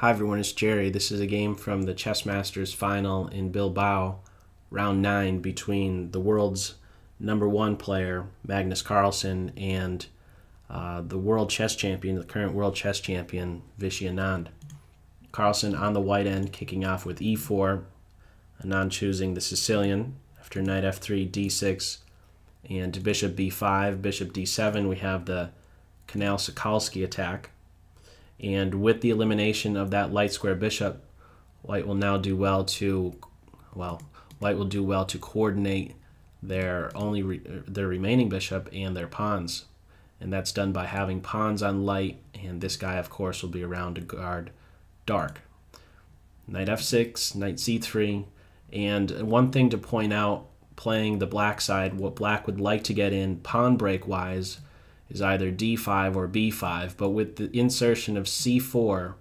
Hi everyone, it's Jerry. This is a game from the Chess Masters final in Bilbao, round 9, between the world's #1 player, Magnus Carlsen, and the world chess champion, the current world chess champion, Vishy Anand. Carlsen on the white end, kicking off with e4, Anand choosing the Sicilian after knight f3, d6, and bishop b5, bishop d7. We have the Kanal-Sokolsky attack. And with the elimination of that light square bishop, white will now do well to, white will do well to coordinate their their remaining bishop and their pawns. And that's done by having pawns on light, and this guy, of course, will be around to guard dark. Knight f6, knight c3, and one thing to point out, playing the black side, what black would like to get in pawn break-wise is either d5 or b5, but with the insertion of c4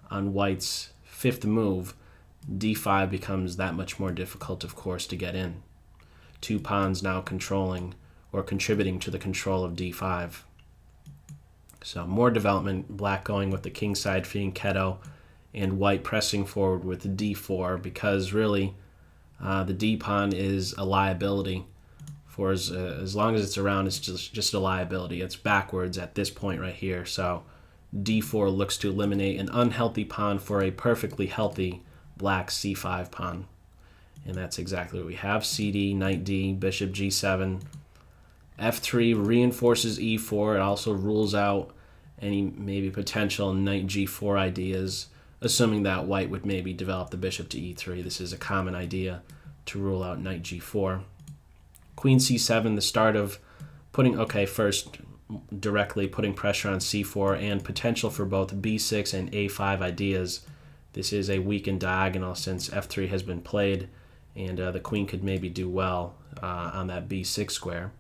on white's fifth move, d5 becomes that much more difficult, of course, to get in. Two pawns now controlling or contributing to the control of d5. So more development, black going with the kingside fianchetto, and white pressing forward with d4, because really the d pawn is a liability. For as long as it's around, it's just a liability. It's backwards at this point right here. So d4 looks to eliminate an unhealthy pawn for a perfectly healthy black c5 pawn. And that's exactly what we have. cd, knight d, bishop g7. f3 reinforces e4. It also rules out any maybe potential knight g4 ideas, assuming that white would maybe develop the bishop to e3. This is a common idea to rule out knight g4. Queen c7, the start of putting, first directly putting pressure on c4 and potential for both b6 and a5 ideas. This is a weakened diagonal since f3 has been played, and the queen could maybe do well on that b6 square.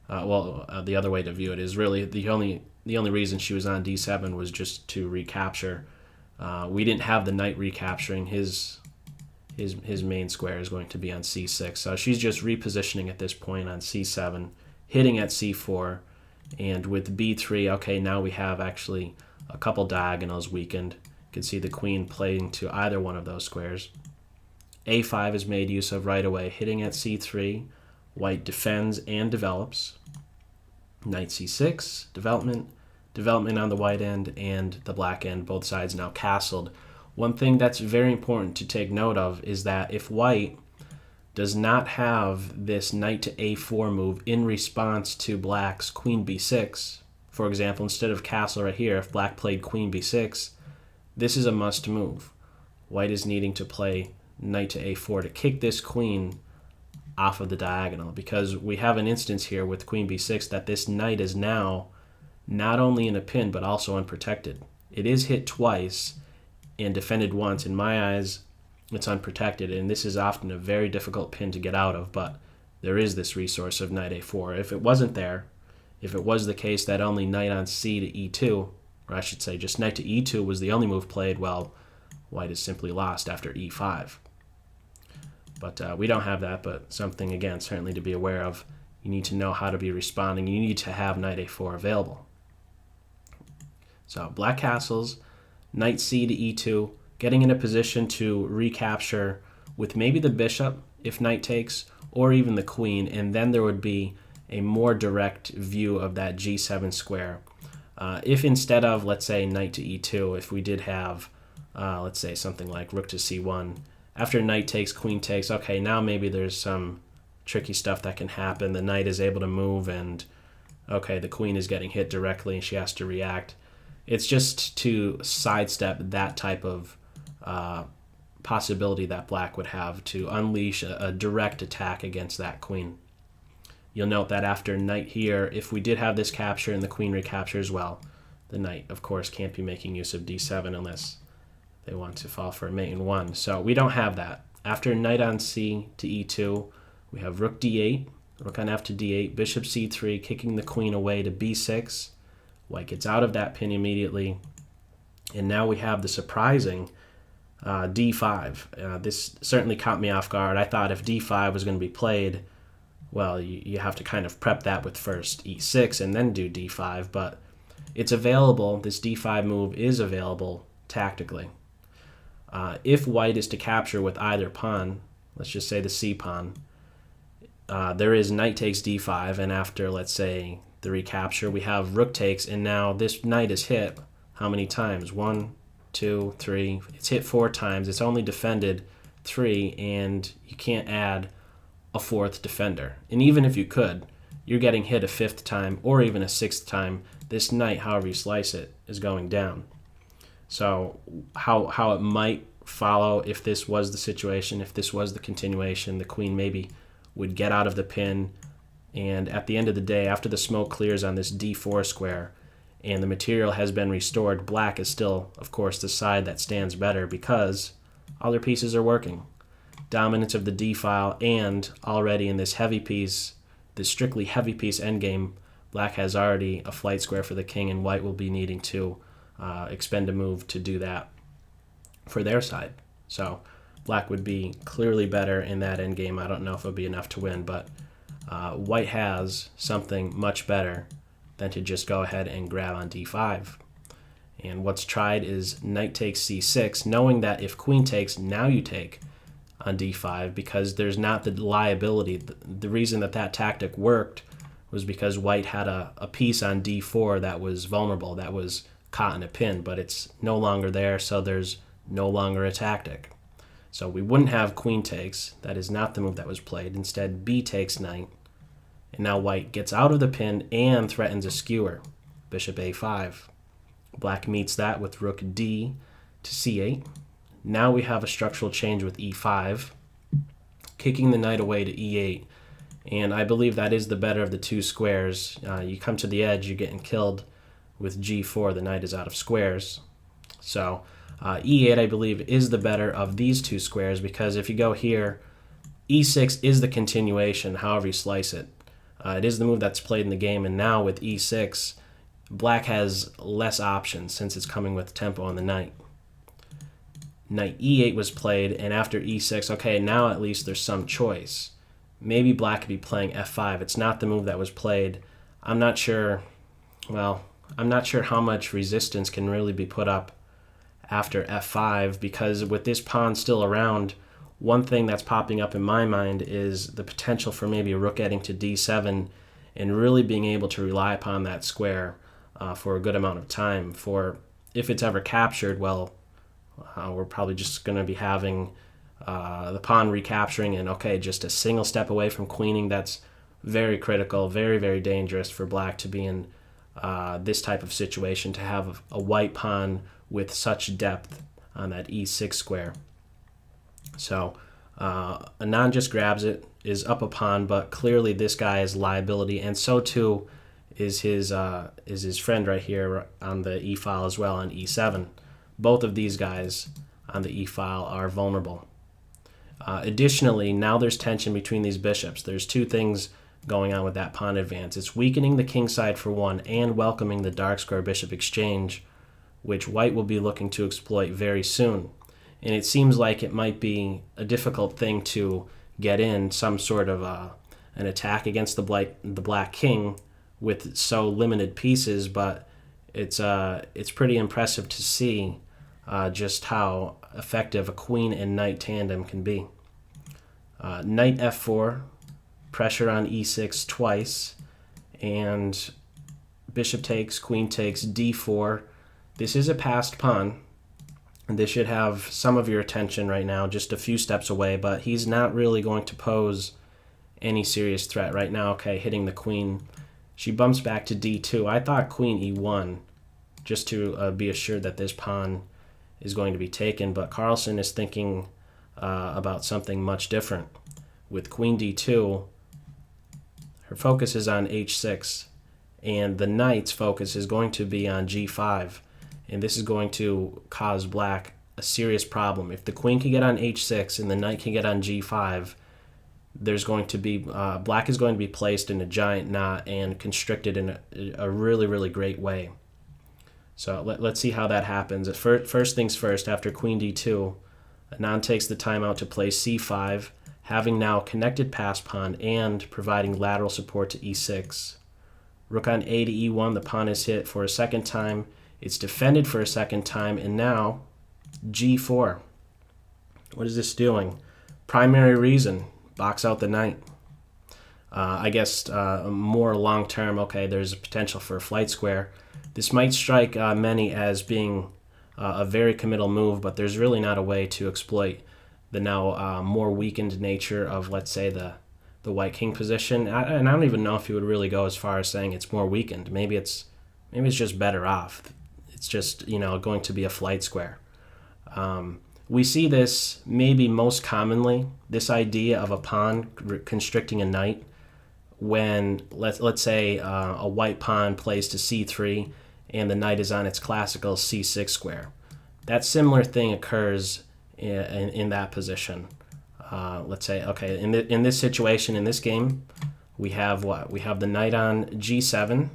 The other way to view it is really the only reason she was on d7 was just to recapture. We didn't have the knight recapturing. His main square is going to be on c6. So she's just repositioning at this point on c7, hitting at c4, and with b3, now we have actually a couple diagonals weakened. You can see the queen playing to either one of those squares. a5 is made use of right away, hitting at c3. White defends and develops. Knight c6, development on the white end and the black end, both sides now castled. One thing that's very important to take note of is that if white does not have this knight to a4 move in response to black's queen b6, for example, instead of castle right here, if black played queen b6, this is a must move. White is needing to play knight to a4 to kick this queen off of the diagonal, because we have an instance here with queen b6 that this knight is now not only in a pin but also unprotected. It is hit twice and defended once. In my eyes, it's unprotected, and this is often a very difficult pin to get out of, but there is this resource of knight a4. If it wasn't there, if it was the case that only knight on c to e2, or I should say just knight to e2 was the only move played, well, white is simply lost after e5. But we don't have that, but something, again, certainly to be aware of. You need to know how to be responding. You need to have knight a4 available. So black castles, knight c to e2, getting in a position to recapture with maybe the bishop if knight takes, or even the queen, and then there would be a more direct view of that g7 square. If instead of, let's say, knight to e2, if we did have, let's say, something like rook to c1, after knight takes, queen takes, now maybe there's some tricky stuff that can happen. The knight is able to move, and the queen is getting hit directly and she has to react. It's just to sidestep that type of possibility that black would have to unleash a direct attack against that queen. You'll note that after knight here, if we did have this capture and the queen recaptures, well, the knight, of course, can't be making use of d7 unless they want to fall for a mate in one. So we don't have that. After knight on c to e2, we have rook d8, rook on f to d8, bishop c3, kicking the queen away to b6. White gets out of that pin immediately. And now we have the surprising d5. This certainly caught me off guard. I thought if d5 was going to be played, well, you have to kind of prep that with first e6 and then do d5. But it's available. This d5 move is available tactically. If white is to capture with either pawn, let's just say the c pawn, there is knight takes d5, and after, let's say, the recapture, we have rook takes, and now this knight is hit how many times? 1, 2, 3. It's hit 4 times. It's only defended 3, and you can't add a 4th defender. And even if you could, you're getting hit a 5th time or even a 6th time. This knight, however you slice it, is going down. So how it might follow if this was the situation, if this was the continuation, the queen maybe would get out of the pin, and at the end of the day, after the smoke clears on this d4 square and the material has been restored, black is still, of course, the side that stands better because all their pieces are working. Dominance of the d file, and already in this heavy piece, this strictly heavy piece endgame, black has already a flight square for the king, and white will be needing to expend a move to do that for their side. So black would be clearly better in that endgame. I don't know if it would be enough to win, but white has something much better than to just go ahead and grab on d5. And what's tried is knight takes c6, knowing that if queen takes, now you take on d5, because there's not the liability. The reason that tactic worked was because white had a piece on d4 that was vulnerable, that was caught in a pin, but it's no longer there, so there's no longer a tactic. So we wouldn't have queen takes. That is not the move that was played. Instead, b takes knight. And now white gets out of the pin and threatens a skewer. Bishop a5. Black meets that with rook d to c8. Now we have a structural change with e5, kicking the knight away to e8. And I believe that is the better of the two squares. You come to the edge, you're getting killed. With g4, the knight is out of squares. So e8, I believe, is the better of these two squares, because if you go here, e6 is the continuation, however you slice it. It is the move that's played in the game, and now with e6, black has less options since it's coming with tempo on the knight. Knight e8 was played, and after e6, okay, now at least there's some choice. Maybe black could be playing f5. It's not the move that was played. I'm not sure how much resistance can really be put up after f5, because with this pawn still around, one thing that's popping up in my mind is the potential for maybe a rook getting to d7 and really being able to rely upon that square for a good amount of time. For if it's ever captured, well, we're probably just going to be having the pawn recapturing, and okay, just a single step away from queening. That's very critical, very, very dangerous for black to be in this type of situation, to have a white pawn with such depth on that e6 square. So Anand just grabs it, is up a pawn, but clearly this guy is liability, and so too is his friend right here on the e file as well on e7. Both of these guys on the e file are vulnerable. Additionally, now there's tension between these bishops. There's two things going on with that pawn advance. It's weakening the king side for one and welcoming the dark square bishop exchange, which white will be looking to exploit very soon. And it seems like it might be a difficult thing to get in, some sort of an attack against the black king with so limited pieces, but it's pretty impressive to see just how effective a queen and knight tandem can be. Knight f4, pressure on e6 twice, and bishop takes, queen takes, d4. This is a passed pawn, and this should have some of your attention right now, just a few steps away, but he's not really going to pose any serious threat right now. Okay, hitting the queen. She bumps back to d2. I thought queen e1, just to be assured that this pawn is going to be taken, but Carlsen is thinking about something much different. With queen d2, her focus is on h6, and the knight's focus is going to be on g5, and this is going to cause black a serious problem. If the queen can get on h6 and the knight can get on g5, there's going to be black is going to be placed in a giant knot and constricted in a really, really great way. So let's see how that happens. First things first, after queen d2, Anand takes the time out to play c5, having now connected pass pawn and providing lateral support to e6. Rook on a to e1, the pawn is hit for a second time, It's defended for a second time, and now g4. What is this doing? Primary reason, box out the knight. I guess more long-term, okay, there's a potential for a flight square. This might strike many as being a very committal move, but there's really not a way to exploit the now more weakened nature of, let's say, the white king position. And I don't even know if you would really go as far as saying it's more weakened. Maybe it's just better off. It's just, going to be a flight square. We see this maybe most commonly, this idea of a pawn constricting a knight, when let's say a white pawn plays to c3 and the knight is on its classical c6 square. That similar thing occurs in that position. Let's say, okay, in this situation, in this game, we have what? We have the knight on g7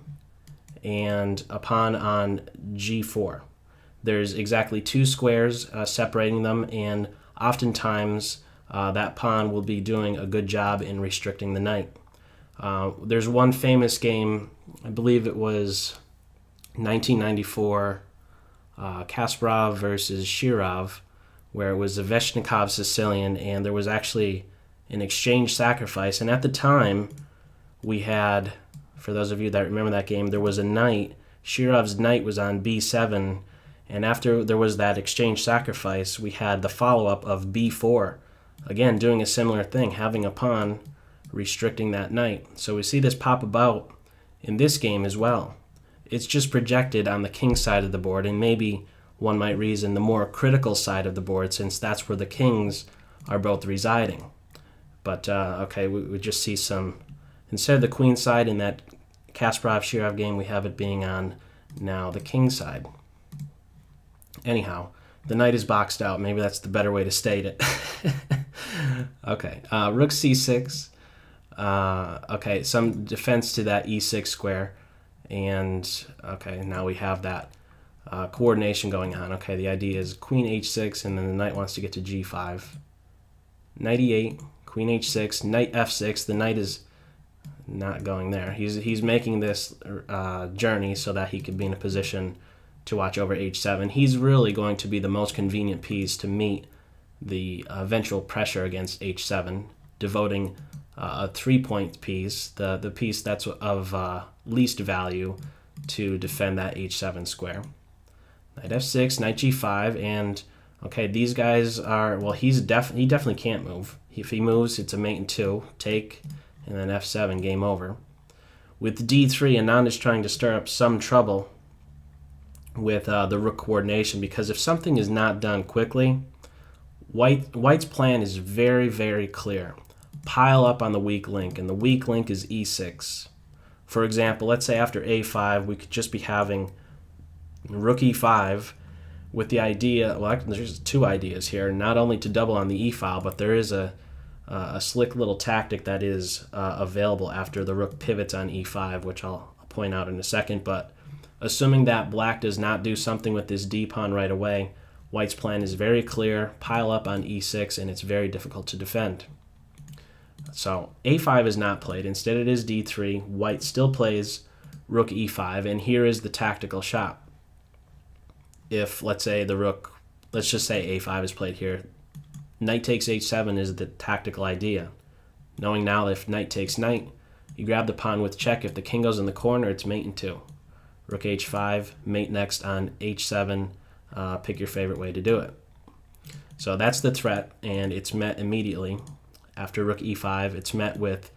and a pawn on g4. There's exactly two squares separating them, and oftentimes that pawn will be doing a good job in restricting the knight. There's one famous game, I believe it was 1994, Kasparov versus Shirov, where it was a Sveshnikov Sicilian, and there was actually an exchange sacrifice. And at the time, we had, for those of you that remember that game, there was a knight. Shirov's knight was on b7, and after there was that exchange sacrifice, we had the follow-up of b4, again doing a similar thing, having a pawn restricting that knight. So we see this pop about in this game as well. It's just projected on the king side of the board, and maybe one might reason the more critical side of the board, since that's where the kings are both residing. But okay, we just see some, instead of the queen side in that Kasparov-Shirov game, we have it being on now the king side. Anyhow, the knight is boxed out. Maybe that's the better way to state it. Okay, rook c6. Okay, some defense to that e6 square, and okay, now we have that coordination going on. Okay, the idea is queen h6, and then the knight wants to get to g5. Knight e8, queen h6, knight f6. The knight is not going there. He's making this journey so that he could be in a position to watch over h7. He's really going to be the most convenient piece to meet the eventual pressure against h7, devoting a 3-point piece, the piece that's of least value, to defend that h7 square. Knight f6, knight g5, and okay, these guys are, well, he definitely can't move. If he moves, it's a mate in 2, take, and then f7, game over. With d3, Anand is trying to stir up some trouble with the rook coordination, because if something is not done quickly, White's plan is very, very clear. Pile up on the weak link, and the weak link is e6. For example, let's say after a5, we could just be having rook e5 with the idea, well, actually, there's two ideas here, not only to double on the e-file, but there is a slick little tactic that is available after the rook pivots on e5, which I'll point out in a second. But assuming that black does not do something with this d-pawn right away, White's plan is very clear, pile up on e6, and it's very difficult to defend. So a5 is not played. Instead it is d3. White still plays rook e5, and here is the tactical shot. If, let's say, let's just say a5 is played here, knight takes h7 is the tactical idea. Knowing now that if knight takes knight, you grab the pawn with check. If the king goes in the corner, it's mate in 2. Rook h5, mate next on h7, pick your favorite way to do it. So that's the threat, and it's met immediately. After rook e5, it's met with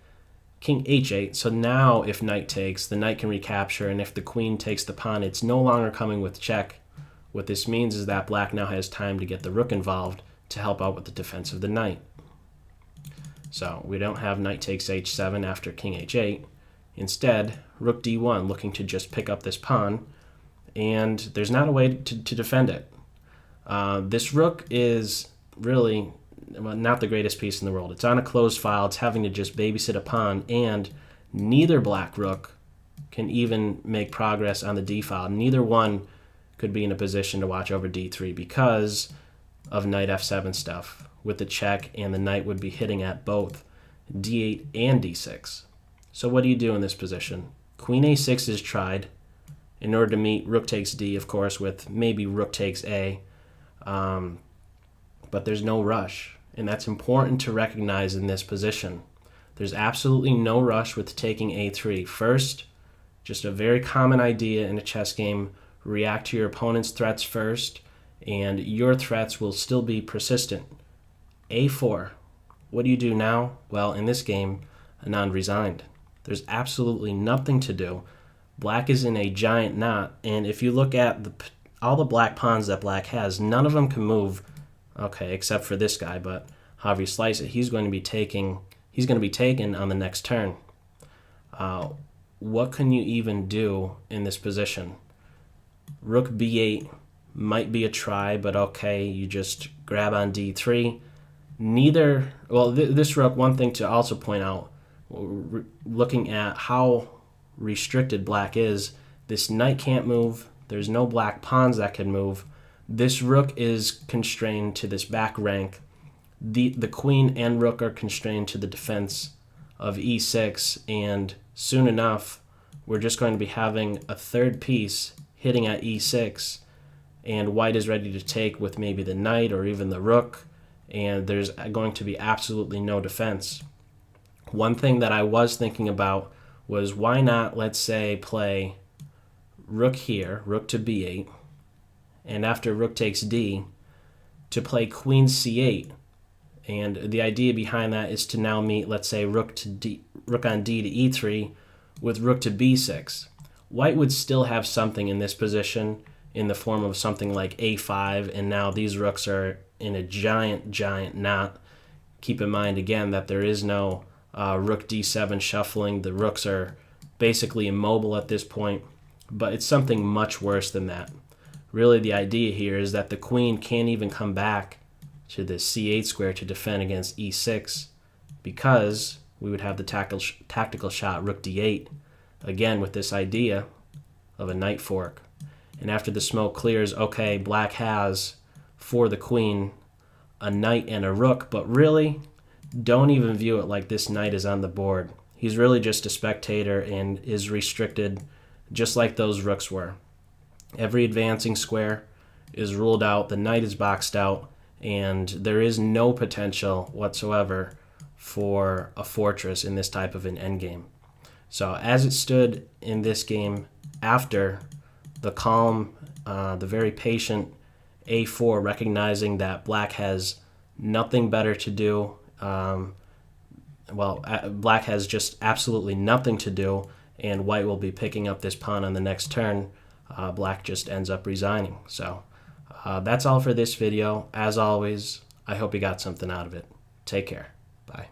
king h8. So now if knight takes, the knight can recapture, and if the queen takes the pawn, it's no longer coming with check. What this means is that black now has time to get the rook involved to help out with the defense of the knight. So we don't have knight takes h7 after king h8. Instead, rook d1, looking to just pick up this pawn, and there's not a way to defend it. This rook is really not the greatest piece in the world. It's on a closed file. It's having to just babysit a pawn, and neither black rook can even make progress on the d file. Neither one could be in a position to watch over d3 because of knight f7 stuff with the check, and the knight would be hitting at both d8 and d6. So what do you do in this position? Queen a6 is tried, in order to meet rook takes d, of course, with maybe rook takes a. But there's no rush, and that's important to recognize in this position. There's absolutely no rush with taking a3. First, just a very common idea in a chess game, react to your opponent's threats first, and your threats will still be persistent. a4. What do you do now? Well, in this game, Anand resigned. There's absolutely nothing to do. Black is in a giant knot, and if you look at all the black pawns that black has, none of them can move, okay, except for this guy, but however you slice it, he's going to be taken on the next turn. What can you even do in this position? Rook b8 might be a try, but okay, you just grab on d3. This rook, one thing to also point out, looking at how restricted black is, this knight can't move, there's no black pawns that can move, this rook is constrained to this back rank, the queen and rook are constrained to the defense of e6, and soon enough we're just going to be having a third piece hitting at e6, and white is ready to take with maybe the knight or even the rook, and there's going to be absolutely no defense. One thing that I was thinking about was, why not, let's say, play rook here, rook to b8, and after rook takes d, to play queen c8. And the idea behind that is to now meet, let's say, rook on d to e3 with rook to b6. White would still have something in this position in the form of something like a5, and now these rooks are in a giant knot. Keep in mind, again, that there is no rook d7 shuffling. The rooks are basically immobile at this point, but it's something much worse than that. Really, the idea here is that the queen can't even come back to the c8 square to defend against e6, because we would have the tactical shot rook d8, again with this idea of a knight fork. And after the smoke clears, okay, black has, for the queen, a knight and a rook, but really, don't even view it like this knight is on the board. He's really just a spectator and is restricted just like those rooks were. Every advancing square is ruled out, the knight is boxed out, and there is no potential whatsoever for a fortress in this type of an endgame. So as it stood in this game, after the calm, the very patient a4, recognizing that black has nothing better to do, black has just absolutely nothing to do, and white will be picking up this pawn on the next turn, black just ends up resigning. So that's all for this video. As always, I hope you got something out of it. Take care. Bye.